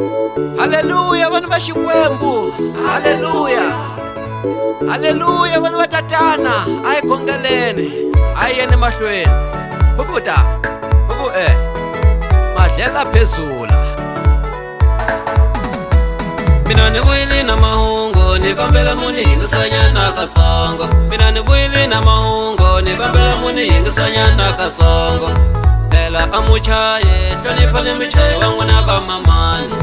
Haleluya vanhu va Xikwembu, haleluya, haleluya vanhu va tatana. A hi khongeleni, a hi yeni mahlweni. Hukuta madlela phezula. Mina ni vuyile na mahungu, ni kombela mu ni yingisanyana katsongo. Mina ni vuyile na mahungu, ni kombela mu ni yingisanyana katsongo. Ela amuchaye, hlonipha ni muchaye wa n'wina va mamani.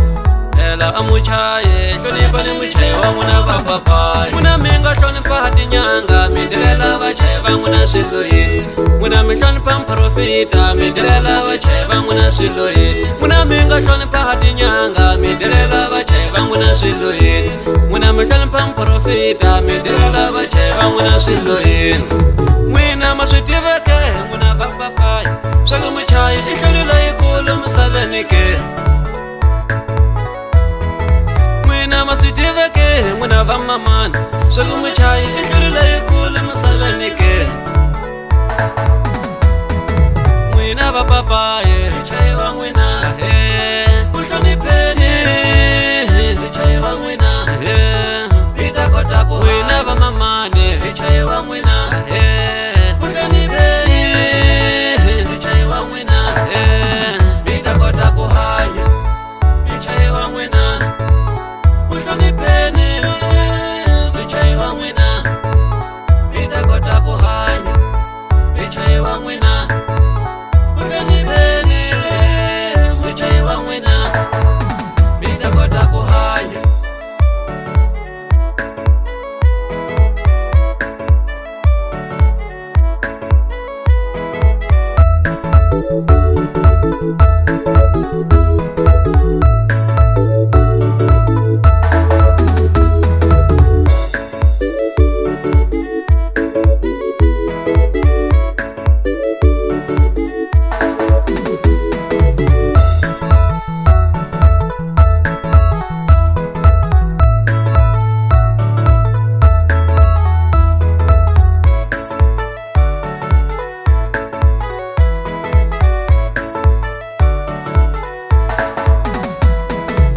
Ela amuchaye, hlonipha ni muchaye wa n'wina va papayi. N'wina mi nga hlonipha tinyanga, mi direla vachaye va n'wina swilo yini. N'wina mi hlonipha mprofita, mi direla vachaye va n'wina swilo yini. N'wina mi nga hlonipha tinyanga, mi direla vachaye va n'wina swilo yini. N'wina mi hlonipha mprofita, mi direla vachaye va n'wina swilo yini. N'wina ma swi tiva ke n'wina va papayi, swa ku muchayi i hlolo leyikulu misaveni ke. N'wina ma swi tiva ke n'wina va mamani, swa ku muchayi i hlolo leyikulu misaveni ke. N'wina va papayi, muchayi wa n'wina u hlonipheni, muchayi wa n'wina mi ta kota ku. N'wina va mamani, muchayi wa n'wina u hlonipheni, muchayi wa n'wina mi ta kota ku hanya. Muchayi wa n'wina u hlonipheni, muchayi wa n'wina mi ta kota ku hanya. Muchayi wa n'wina u hlonipheni, muchayi wa n'wina mi ta kota ku hanya.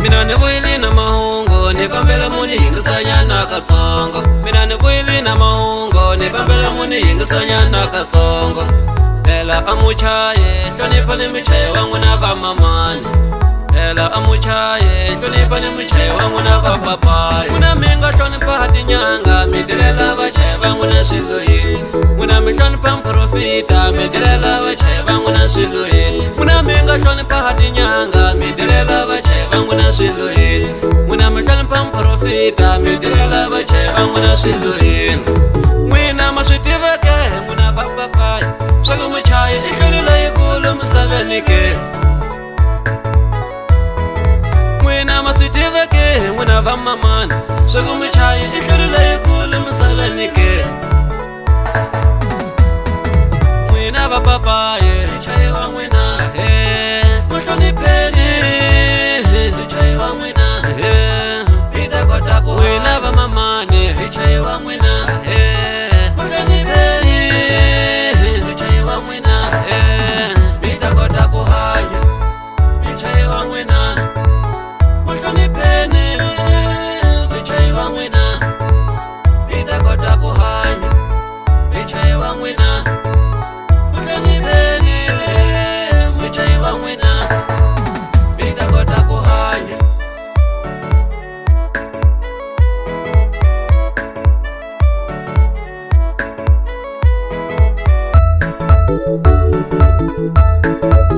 Mina ni vuyile na mahungu, ni kombela mu ni yingisanyana katsongo. Mina ni vuyile na mahungu, ni kombela mu ni yingisanyana katsongo. Ela amuchaye, hlonipha ni muchaye wa n'wina va mamani. Ela amuchaye, hlonipha ni muchaye wa n'wina va papayi. N'wina mi nga hlonipha tinyanga, mi direla vachaye va n'wina swilo yini. N'wina mi hlonipha mprofita, mi direla vachaye va n'wina swilo yini. N'wina mi nga hlonipha tinyanga, mi direla vachaye va n'wina swilo yini. N'wina mi hlonipha mprofita, mi direla vachaye va n'wina swilo yini. N'wina ma swi tiva ke n'wina va papayi, swa ku muchayi i hlolo leyikulu misaveni ke. N'wina ma swi tiva ke n'wina va mamani, swa ku muchayi i hlolo leyikulu misaveni ke. N'wina va papayi, muchayi wa n'wina u hlonipheni, muchayi wa n'wina mi ta kota ku. N'wina va mamani, muchayi wa n'wina u hlonipheni, muchayi wa n'wina mi ta kota ku hanya. Muchayi wa n'wina u hlonipheni, muchayi wa n'wina mi ta kota ku hanya. Muchayi wa n'wina u hlonipheni, muchayi wa n'wina mi ta kota ku hanya.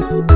Thank you.